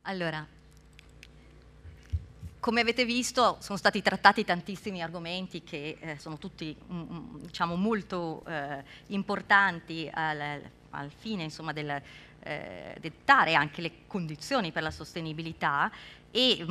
Allora, come avete visto, sono stati trattati tantissimi argomenti che sono tutti diciamo, molto importanti al fine insomma, del dettare anche le condizioni per la sostenibilità e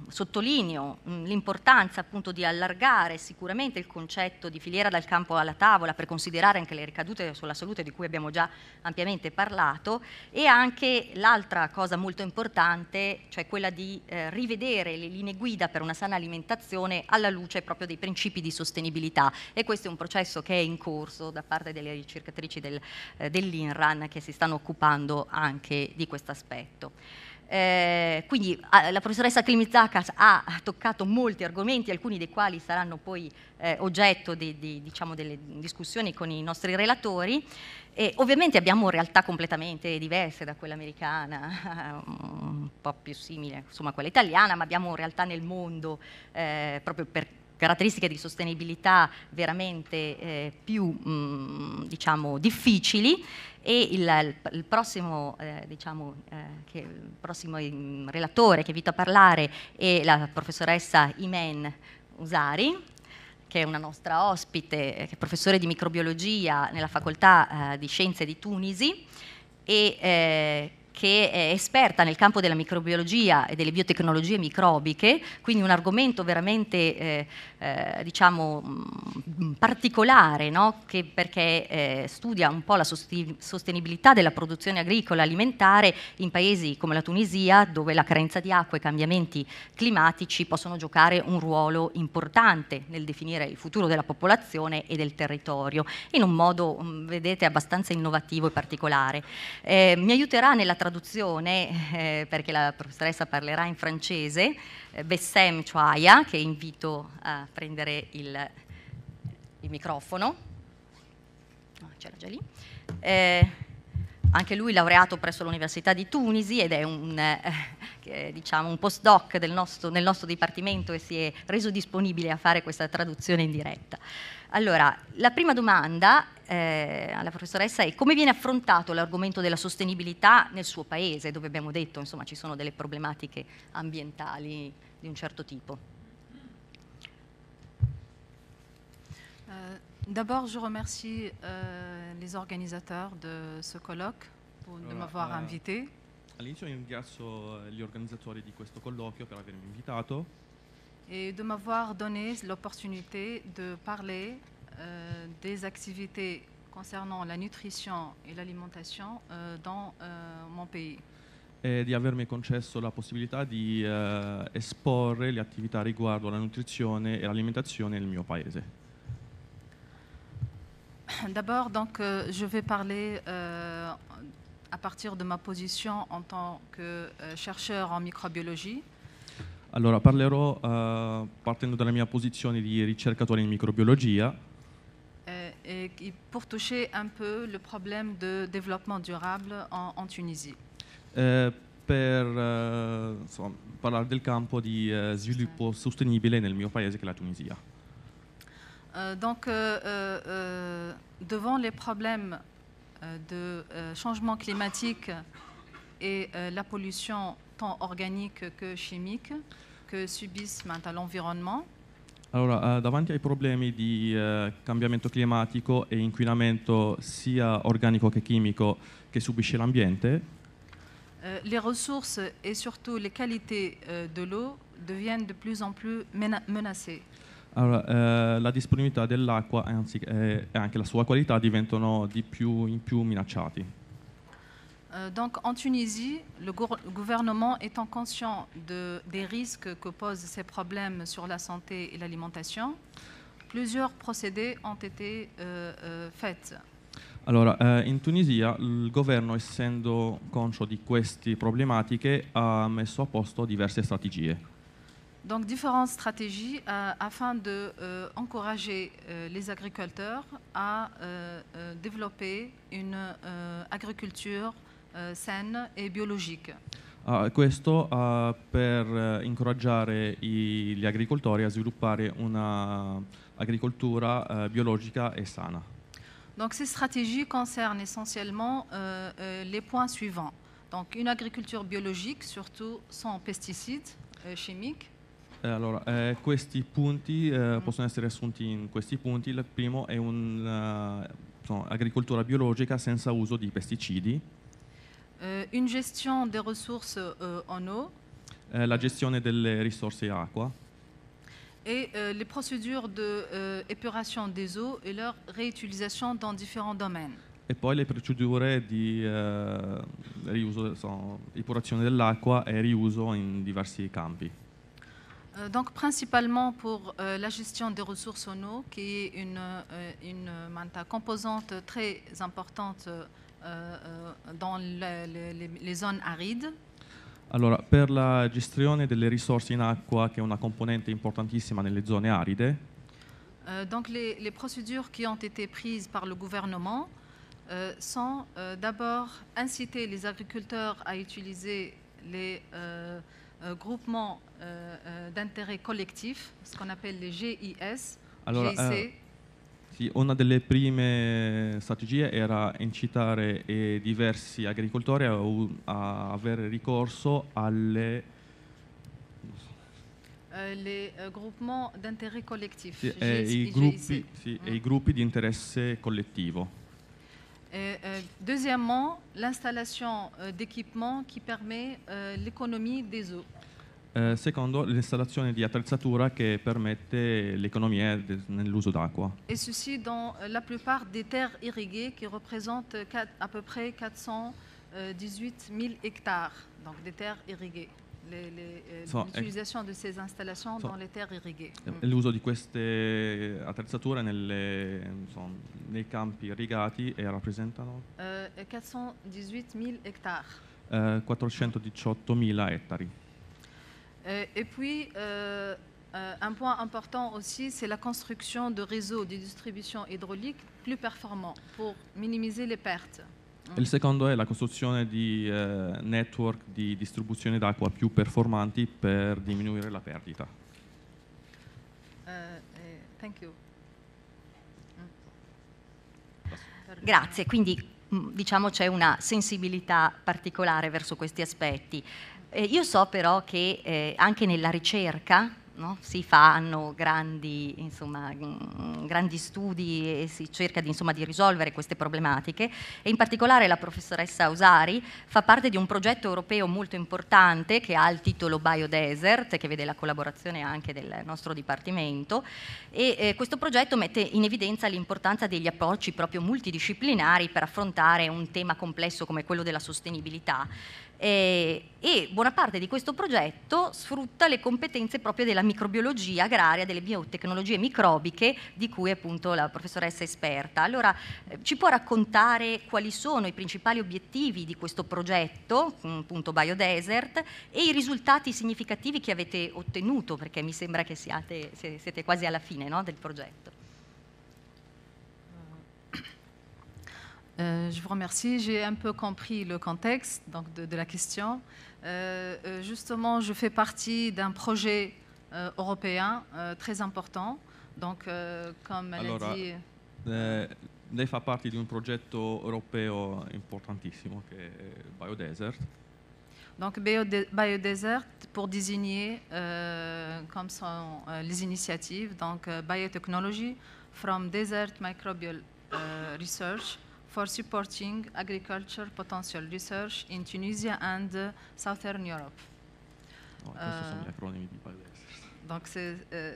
sottolineo l'importanza appunto di allargare sicuramente il concetto di filiera dal campo alla tavola per considerare anche le ricadute sulla salute di cui abbiamo già ampiamente parlato, e anche l'altra cosa molto importante, cioè quella di rivedere le linee guida per una sana alimentazione alla luce proprio dei principi di sostenibilità, e questo è un processo che è in corso da parte delle ricercatrici dell'INRAN che si stanno occupando anche di questo aspetto. Quindi la professoressa Klimizakas ha toccato molti argomenti, alcuni dei quali saranno poi oggetto diciamo, delle discussioni con i nostri relatori. E ovviamente abbiamo realtà completamente diverse da quella americana, un po' più simile insomma, a quella italiana, ma abbiamo realtà nel mondo proprio per caratteristiche di sostenibilità veramente più diciamo, difficili. E il prossimo, il prossimo relatore che è invito a parlare è la professoressa Imen Usari, che è una nostra ospite, che è professore di microbiologia nella facoltà di scienze di Tunisi e che è esperta nel campo della microbiologia e delle biotecnologie microbiche, quindi un argomento veramente diciamo particolare, no? Perché studia un po' la sostenibilità della produzione agricola alimentare in paesi come la Tunisia, dove la carenza di acqua e i cambiamenti climatici possono giocare un ruolo importante nel definire il futuro della popolazione e del territorio, in un modo, vedete, abbastanza innovativo e particolare. Mi aiuterà nella traduzione, perché la professoressa parlerà in francese, Bessem Chouaia, che invito a prendere il microfono. C'era già lì. Anche lui laureato presso l'Università di Tunisi ed è diciamo, un postdoc nel nostro dipartimento e si è reso disponibile a fare questa traduzione in diretta. Allora, la prima domanda alla professoressa è: come viene affrontato l'argomento della sostenibilità nel suo paese, dove abbiamo detto insomma ci sono delle problematiche ambientali di un certo tipo? D'abord, je remercie les organisateurs de ce colloque de m'avoir invité. All'inizio ringrazio gli organizzatori di questo colloquio per avermi invitato et de m'avoir donné l'opportunité de parler des activités concernant la nutrition et l'alimentation dans mon pays. e di avermi concesso la possibilità di esporre le attività riguardo alla nutrizione e l'alimentazione nel mio paese. D'abord, donc, je vais parler à partir de ma position en tant que chercheur en microbiologie. Allora, parlerò partendo dalla mia posizione di ricercatore in microbiologia Et pour toucher un peu le problème de développement durable en Tunisie. per insomma, parlare del campo di sviluppo sostenibile nel mio paese che è la Tunisia. Donc, devant les problèmes de changement climatique et la pollution tant organique que chimique que subissent maintenant l'environnement, Allora, davanti ai problemi di cambiamento climatico e inquinamento sia organico che chimico che subisce l'ambiente, les ressources et surtout les qualités de l'eau deviennent de plus en plus menacées. allora, la disponibilità dell'acqua e anche la sua qualità diventano di più in più minacciati. Donc en Tunisie, le gouvernement étant conscient des risques que posent ces problèmes sur la santé et l'alimentation, plusieurs procédés ont été faits. Allora, in Tunisia il governo, essendo conscio di queste problematiche, ha messo a posto diverse strategie. Donc différentes stratégies afin d'encourager les agriculteurs à développer une agriculture saine et biologique. Questo per incoraggiare gli agricoltori a sviluppare un'agricoltura biologica e sana. Donc ces stratégies concernent essentiellement les points suivants. Donc une agriculture biologique, surtout sans pesticides chimiques. Allora, questi punti possono essere assunti in questi punti. Il primo è un'agricoltura biologica senza uso di pesticidi. Une gestion des ressources en eau. La gestione delle risorse acqua. Et les procédures d'épuration des eaux et leur réutilisation dans différents domaines. E poi le procedure di riuso, epurazione dell'acqua e riuso in diversi campi. Donc principalement pour la gestion des ressources en eau, qui est une composante très importante dans les zones arides. Allora, per la gestione delle risorse in acqua, che è una componente importantissima nelle zone aride, donc les procédures qui ont été prises par le gouvernement sont d'abord inciter les agriculteurs à utiliser les groupements d'intérêt collectif, ce qu'on appelle les GIS, allora, GIC. sì, una delle prime strategie era incitare diversi agricoltori a avere ricorso alle les groupements d'intérêt collectif, sì, GIC. e i gruppi di interesse collettivo. Deuxièmement, l'installation d'équipements qui permet l'économie des eaux. Secondo, l'installazione di attrezzatura che permette l'economia nell'uso d'acqua. Et ceci dans la plupart des terres irriguées qui représentent à peu près 418 000 hectares, donc des terres irriguées. L'utilisation de ces installations dans les terres irriguées. L'uso di queste attrezzature nei campi irrigati rappresentano 418 000 hectares. 418.000 ettari. Et puis, un point important aussi, c'est la construction de réseaux de distribution hydraulique plus performants pour minimiser les pertes. Il secondo è la costruzione di network di distribuzione d'acqua più performanti per diminuire la perdita. Thank you. Grazie, quindi diciamo c'è una sensibilità particolare verso questi aspetti. Io so però che anche nella ricerca, no, si fanno grandi studi e si cerca di risolvere queste problematiche, e in particolare la professoressa Ausari fa parte di un progetto europeo molto importante che ha il titolo Biodesert, che vede la collaborazione anche del nostro dipartimento, e questo progetto mette in evidenza l'importanza degli approcci proprio multidisciplinari per affrontare un tema complesso come quello della sostenibilità. E buona parte di questo progetto sfrutta le competenze proprio della microbiologia agraria, delle biotecnologie microbiche, di cui appunto la professoressa è esperta. Allora, ci può raccontare quali sono i principali obiettivi di questo progetto, appunto Biodesert, e i risultati significativi che avete ottenuto, perché mi sembra che siete quasi alla fine, no, del progetto. Je vous remercie. J'ai un peu compris le contexte donc de la question. Justement, je fais partie d'un projet européen très important. Donc, comme elle a dit... Lei fa parte di un progetto europeo importantissimo che è Biodesert. Donc, Biodesert pour désigner, comme sont les initiatives, donc biotechnology from desert microbial research for supporting agriculture potential research in Tunisia and Southern Europe. Questi sono gli acronimi di Biodesert. Donc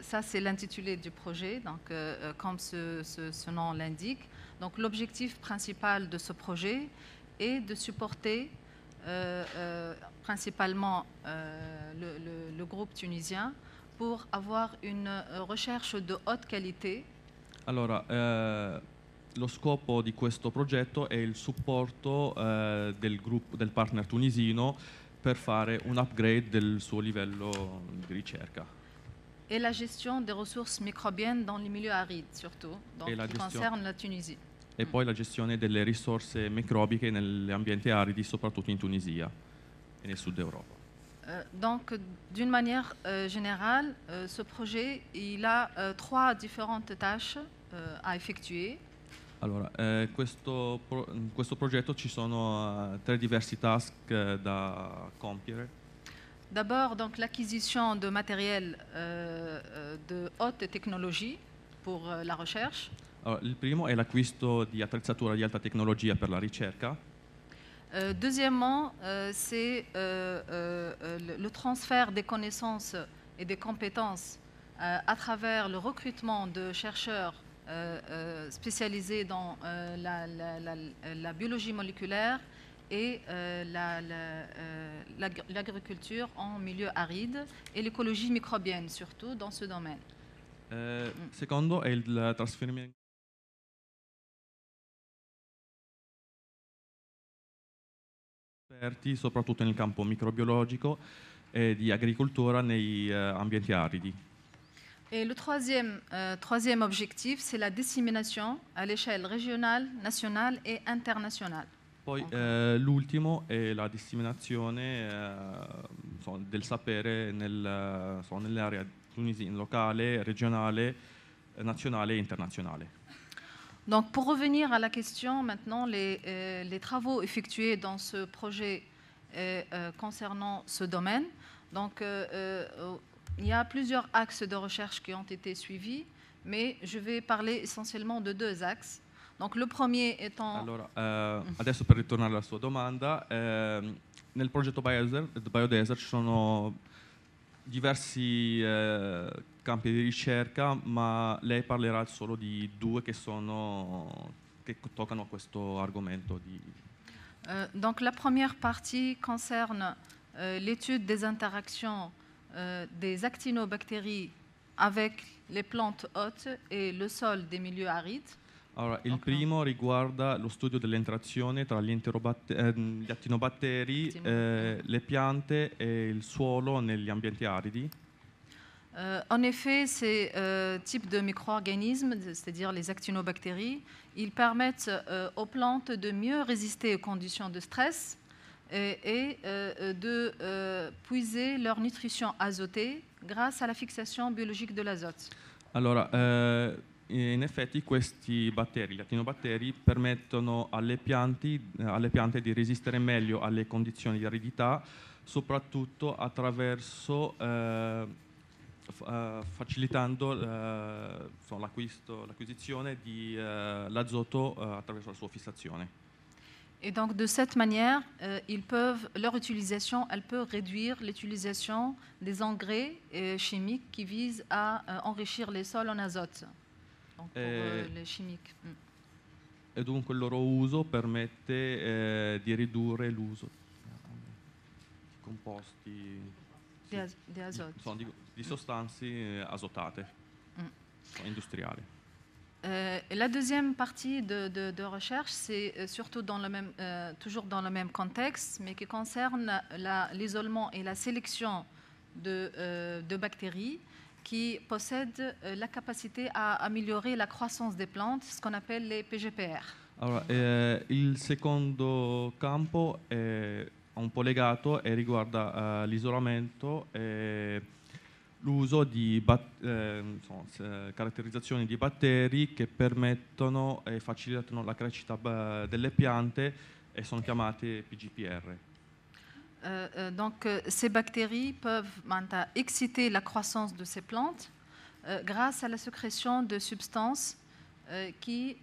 ça, c'est l'intitulé du projet, donc, comme ce nom l'indique. Donc l'objectif principal de ce projet est de supporter principalement le groupe tunisien pour avoir une recherche de haute qualité. Allora, lo scopo di questo progetto è il supporto del partner tunisino per fare un upgrade del suo livello di ricerca. Et la gestion des ressources microbiennes dans les milieux arides, surtout, donc qui concerne la Tunisie. E poi la gestione delle risorse microbiche negli ambienti aridi, soprattutto in Tunisia e nel sud Europa. Donc, d'une manière générale, ce projet il a trois différentes tâches à effectuer. Allora, in questo progetto ci sono 3 diversi task da compiere. D'abord, donc l'acquisition de matériel de haute technologie pour la recherche. Allora, il primo è l'acquisto di attrezzatura di alta tecnologia per la ricerca. Deuxièmement, c'est le transfert des connaissances et des compétences à travers le recrutement de chercheurs spécialisés dans la biologie moléculaire et l'agriculture en milieu aride et l'écologie microbienne, surtout dans ce domaine. Secondo è il trasferimento esperti, soprattutto nel campo microbiologico e di agricoltura nei ambienti aridi. Et le troisième objectif, c'est la dissémination à l'échelle régionale, nationale et internationale. Poi l'ultimo è la disseminazione del sapere nell'area tunisina, locale, regionale, nazionale e internazionale. Donc, pour revenir à la question, maintenant, les travaux effectués dans ce projet concernant ce domaine. Donc, il y a plusieurs axes de recherche qui ont été suivis, mais je vais parler essentiellement de 2 axes. Donc, le premier étant... Allora, adesso per ritornare alla sua domanda, nel progetto Biodesert ci sono diversi campi di ricerca, ma lei parlerà solo di 2 che toccano questo argomento. Donc la première partie concerne l'étude des interactions des actinobactéries avec les plantes hôtes et le sol des milieux arides. Allora, il primo riguarda lo studio delle interazioni tra gli attinobatteri, le piante e il suolo negli ambienti aridi. En effet, ces types de micro-organismes, c'est-à-dire les actinobactéries, ils permettent aux plantes de mieux résister aux conditions de stress et de puiser leur nutrition azotée grâce à la fixation biologique de l'azote. Allora, in effetti questi batteri, gli attinobatteri, permettono alle piante di resistere meglio alle condizioni di aridità, soprattutto attraverso facilitando l'acquisizione di l'azoto attraverso la sua fissazione. Et donc de cette manière, leur utilisation, elle peut réduire l'utilisation des engrais chimiques qui visent à enrichir les sols en azote. Donc pour les chimiques. E dunque il loro uso permette di ridurre l'uso di composti di sostanze azotate industriali. La deuxième partie de recherche, c'est surtout toujours dans le même contexte, mais qui concerne l'isolement et la sélection de bactéries qui possèdent la capacité à améliorer la croissance des plantes, ce qu'on appelle les PGPR. Allora, il secondo campo è un po' legato e riguarda l'isolamento e l'uso di caratterizzazioni di batteri che permettono e facilitano la crescita delle piante e sono chiamate PGPR. Donc ces bactéries peuvent exciter la croissance de ces plantes grâce à la sécrétion de substances qui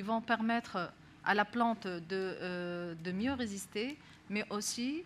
vont permettre à la plante de mieux résister, mais aussi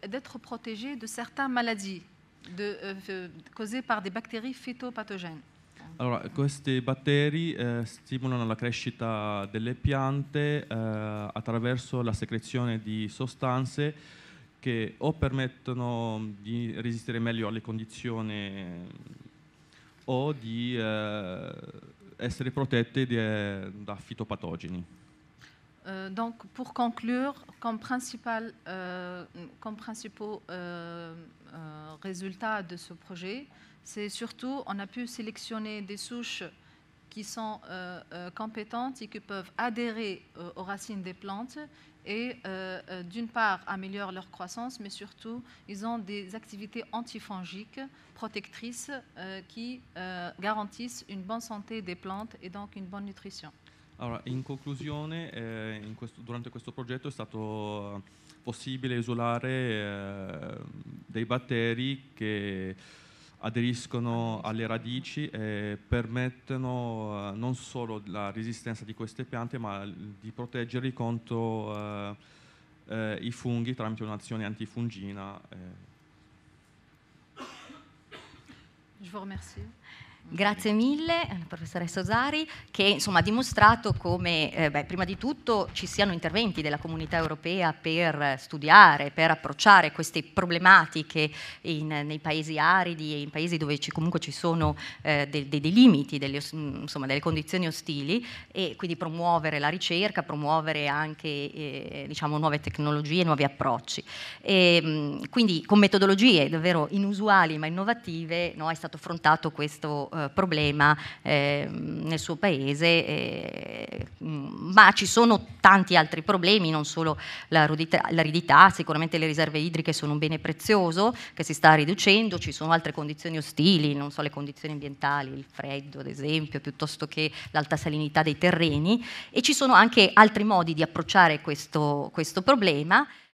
d'être protégée de certaines maladies causées par des bactéries phytopathogènes. Allora, questi batteri stimolano la crescita delle piante attraverso la secrezione di sostanze che o permettono di resistere meglio alle condizioni o di essere protette da fitopatogeni. Donc, pour conclure, comme principaux résultats de ce projet, c'est surtout, on a pu sélectionner des souches qui sont compétentes et qui peuvent adhérer aux racines des plantes et d'une part améliorent leur croissance, mais surtout ils ont des activités antifongiques protectrices qui garantissent une bonne santé des plantes et donc une bonne nutrition. Allora, in conclusione, durante questo progetto è stato possibile isolare dei batteri che aderiscono alle radici e permettono non solo la resistenza di queste piante, ma di proteggerli contro i funghi tramite un'azione antifungina. Je vous remercie. Grazie mille, professoressa Osari, che insomma ha dimostrato come prima di tutto ci siano interventi della comunità europea per studiare, per approcciare queste problematiche nei paesi aridi e in paesi dove comunque ci sono dei limiti, delle condizioni ostili, e quindi promuovere la ricerca, promuovere anche diciamo, nuove tecnologie, nuovi approcci. Quindi con metodologie davvero inusuali ma innovative è stato affrontato questo problema nel suo paese, ma ci sono tanti altri problemi, non solo l'aridità, sicuramente le riserve idriche sono un bene prezioso che si sta riducendo, ci sono altre condizioni ostili, non so, le condizioni ambientali, il freddo ad esempio, piuttosto che l'alta salinità dei terreni, e ci sono anche altri modi di approcciare questo problema.